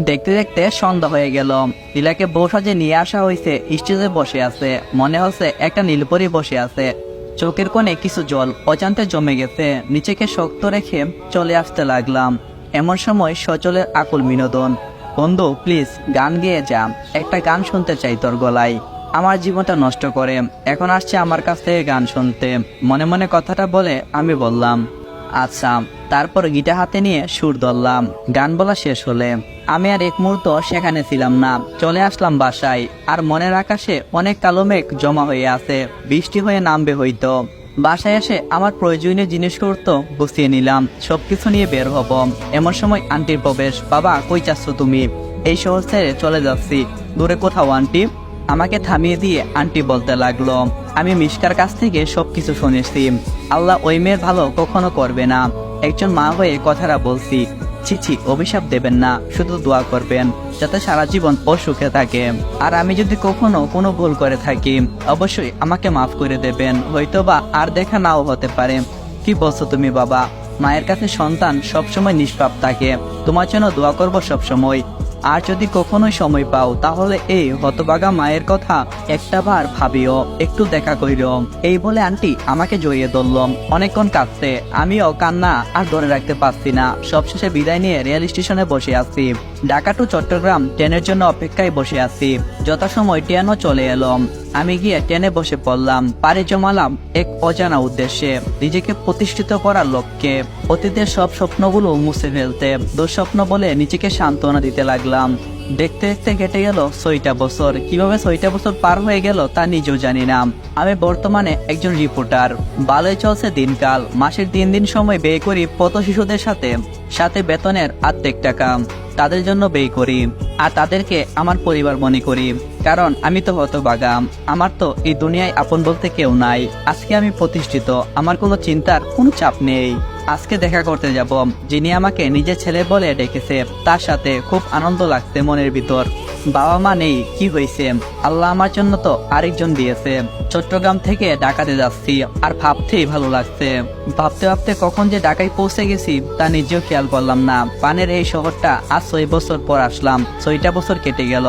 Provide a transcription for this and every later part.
দেখতে দেখতে সন্ধ্যা হয়ে গেল। নীলাকে বউ সাজে নিয়ে আসা হয়েছে, স্টেজে বসে আছে। মনে হচ্ছে একটা নীলপরি বসে আছে। চোখের কোণে কিছু জল অজান্তে জমে গেছে। নিচেকে শক্ত রেখে চলে আসতে লাগলাম। এমন সময় সচলের আকুল বিনোদন। বন্ধু প্লিজ গান গেয়ে যা, একটা গান শুনতে চাই তোর গলায়। আমার জীবনটা নষ্ট করে এখন আসছে আমার কাছ থেকে গান শুনতে। মনে মনে কথাটা বলে আমি বললাম আচ্ছা। তারপর গিটার হাতে নিয়ে সুর ধরলাম। গান বলা শেষ হলে আমি আর এক মুহূর্ত সেখানে ছিলাম না, চলে আসলাম বাসায়। আর মনের আকাশে অনেক কালো মেঘ জমা হয়ে আছে, বৃষ্টি হয়ে নামবে হয়তো। বাসায় এসে আমার প্রয়োজনীয় জিনিসপত্র গুছিয়ে নিলাম, সবকিছু নিয়ে বের হব। এমন সময় আন্টির প্রবেশ। বাবা কই যাচ্ছ তুমি? এই শহর ছেড়ে চলে যাচ্ছি। দূরে কোথাও আন্টি? আমাকে থামিয়ে দিয়ে আন্টি বলতে লাগলো, আমি মিশকার কাছ থেকে সবকিছু শুনেছি। আল্লাহ ওই মেয়ের ভালো কখনো করবে না। একজন মা হয়ে কথাটা বলছি। ছি অভিশাপ দেবেন না, শুধু দোয়া করবেন যাতে সারা জীবন ও সুখে থাকে। আর আমি যদি কখনো কোনো ভুল করে থাকি অবশ্যই আমাকে মাফ করে দেবেন, হয়তোবা আর দেখা নাও হতে পারে। কি বলছো তুমি বাবা? মায়ের কাছে সন্তান সবসময় নিষ্পাপ থাকে। তোমার জন্য দোয়া করবো সবসময়। আর যদি কখনোই সময় পাও তাহলে এই হতভাগা মায়ের কথা একটা বার ভাবিও, একটু দেখা কইর। এই বলে আন্টি আমাকে জড়িয়ে ধরল। অনেকক্ষণ কাঁদছে। আমিও কান্না আর ধরে রাখতে পারছি না। সবশেষে বিদায় নিয়ে রেল স্টেশনে বসে আছি। ঢাকা টু চট্টগ্রাম ট্রেনের জন্য অপেক্ষায় বসে আছি। যথাসময় ট্রেনও চলে এলো। আমি গিয়ে ট্রেনে বসে পড়লাম। পাড়ি জমালাম এক অজানা উদ্দেশ্যে, নিজেকে প্রতিষ্ঠিত করার লক্ষ্যে, অতীতের সব স্বপ্নগুলো মুছে ফেলতে, দুঃস্বপ্ন বলে নিজেকে সান্ত্বনা দিতে লাগলাম। দেখতে দেখতে কেটে গেল 6টা বছর। কিভাবে 6টা বছর পার হয়ে গেল তা নিজেও জানি না। আমি বর্তমানে একজন রিপোর্টার। ভালোই চলছে দিনকাল। মাসের 3 দিন সময় ব্যয় করি পথ শিশুদের সাথে, সাথে বেতনের অর্ধেক টাকা তাদের জন্য ব্যয় করি। আর তাদেরকে আমার পরিবার মনে করি, কারণ আমি তো হতভাগা। আমার তো এই দুনিয়ায় আপন বলতে কেউ নাই। আজকে আমি প্রতিষ্ঠিত, আমার কোনো চিন্তার কোনো চাপ নেই। আজকে দেখা করতে যাব যিনি আমাকে নিজের ছেলে বলে ডেকেছে, তার সাথে খুব আনন্দ লাগছে মনের ভিতর। বাবা মা নেই, কি হয়েছে? আল্লাহ আমার জন্য তো আরেকজন দিয়েছে। চট্টগ্রাম থেকে ঢাকাতে যাচ্ছি আর ভাবতেই ভালো লাগছে। ভাবতে ভাবতে কখন যে ঢাকায় পৌঁছে গেছি তা নিজেও খেয়াল করলাম না। পানের এই শহরটা আজ 6 বছর পর আসলাম। 6টা বছর কেটে গেল।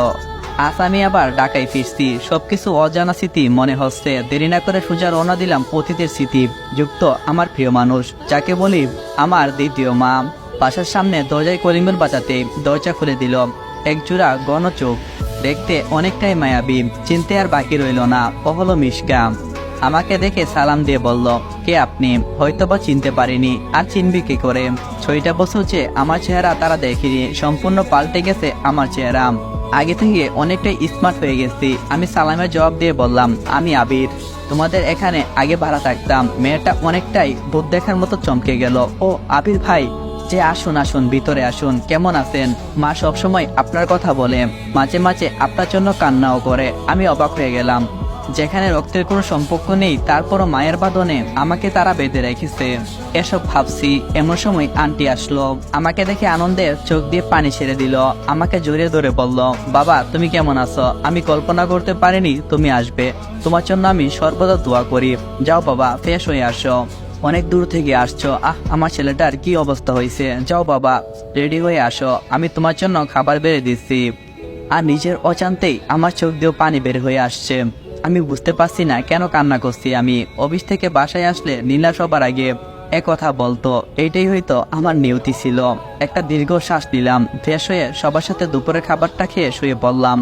আজ আমি আবার ঢাকায় ফিরছি। সবকিছু অজানা স্মৃতি মনে হচ্ছে। দেরি না করে সোজা রওনা দিলাম অতীতের স্মৃতি যুক্ত আমার প্রিয় মানুষ, যাকে বলি আমার দ্বিতীয় মা। বাসার সামনে দরজায় কলিংবেল বাজাতে দরজা খুলে দিল এক জোড়া গণ চোখ। দেখতে অনেকটাই মায়াবী। চিনতে আর বাকি রইল না। ও হলো মিশকা। আমাকে দেখে সালাম দিয়ে বলল, কে আপনি? হয়তোবা চিনতে পারিনি, আর চিনবি কি করে? 6টা বছর যে আমার চেহারা তারা দেখেনি, সম্পূর্ণ পাল্টে গেছে আমার চেহারা। আগে থেকে অনেকটাই স্মার্ট হয়ে গেছি। আমি সালামের জবাব দিয়ে বললাম, আমি আবির। তোমাদের এখানে আগে ভাড়া থাকতাম। মেয়েটা অনেকটাই ভূত দেখার মতো চমকে গেল। ও আবির ভাই, যে আসুন আসুন, ভিতরে আসুন। কেমন আছেন? মা সবসময় আপনার কথা বলে, মাঝে মাঝে আপনার জন্য কান্নাও করে। আমি অবাক হয়ে গেলাম। যেখানে রক্তের কোনো সম্পর্ক নেই তারপরও মায়ের বাঁধনে আমাকে তারা বেঁধে রেখেছে। এসব ভাবছি, এমন সময় আন্টি আসলো। আমাকে দেখে আনন্দে চোখ দিয়ে পানি ছেড়ে দিল। আমাকে জড়িয়ে ধরে বলল, বাবা তুমি কেমন আছো? আমি কল্পনা করতে পারিনি তুমি আসবে। তোমার জন্য আমি সর্বদা দোয়া করি। যাও বাবা, ফ্রেশ হয়ে আসো। অনেক দূর থেকে আসছো। আমার ছেলেটার কি অবস্থা হয়েছে? যাও বাবা, রেডি হয়ে আসো, আমি তোমার জন্য খাবার বেড়ে দিচ্ছি। আর নিজের অজান্তেই আমার চোখ দিয়েও পানি বের হয়ে আসছে। আমি বুঝতে পারছি না কেন কান্না করছি। আমি অফিস থেকে বাসায় আসলে নীলা সবার আগে কথা বলতো। এইটাই হয়তো আমার নিয়তি ছিল। একটা দীর্ঘ শ্বাস নিলাম। ফ্রেশ হয়ে সবার সাথে দুপুরের খাবারটা খেয়ে শুয়ে পড়লাম।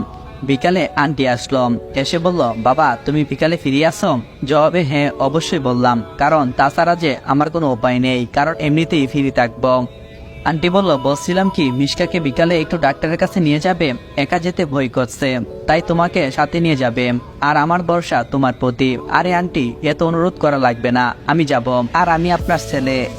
বিকালে আন্টি আসলো। এসে বলল, বাবা তুমি বিকালে ফিরে আসো? জবাবে হ্যাঁ অবশ্যই বললাম, কারণ তাছাড়া যে আমার কোনো উপায় নেই, কারণ এমনিতেই ফিরে থাকবো। আন্টি বলল, বলছিলাম কি মিশকাকে বিকালে একটু ডাক্তারের কাছে নিয়ে যাবে। একা যেতে ভয় করছে, তাই তোমাকে সাথে নিয়ে যাবে। আর আমার ভরসা তোমার প্রতি। আরে আন্টি, এত অনুরোধ করা লাগবে না, আমি যাব। আর আমি আপনার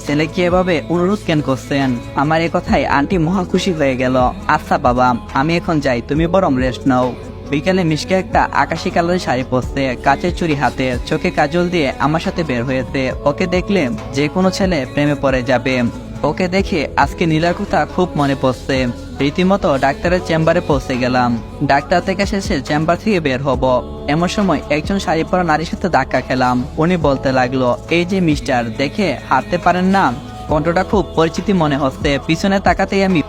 ছেলে কি এভাবে অনুরোধ কেন করছেন? আমার এ কথায় আন্টি মহা খুশি হয়ে গেল। আচ্ছা বাবা, আমি এখন যাই, তুমি বরং রেস্ট নাও। বিকালে মিশকা একটা আকাশি কালারের শাড়ি পরছে, কাচের চুড়ি হাতে, চোখে কাজল দিয়ে আমার সাথে বের হয়েছে। ওকে দেখলে যে কোনো ছেলে প্রেমে পড়ে যাবে। ওকে দেখে আজকে নীলার কথা খুব মনে পড়ছে। রীতিমতো ডাক্তারের চেম্বারে পৌঁছে গেলাম। ডাক্তার থেকে শেষে চেম্বার থেকে বের হব, এমন সময় একজন শাড়ি পরা নারীর সাথে ধাক্কা খেলাম। উনি বলতে লাগলো, এই যে মিস্টার, দেখে হাঁটতে পারেন না? কণ্ঠটা খুব পরিচিতি মনে হচ্ছে। পিছনে তাকাতেই আমি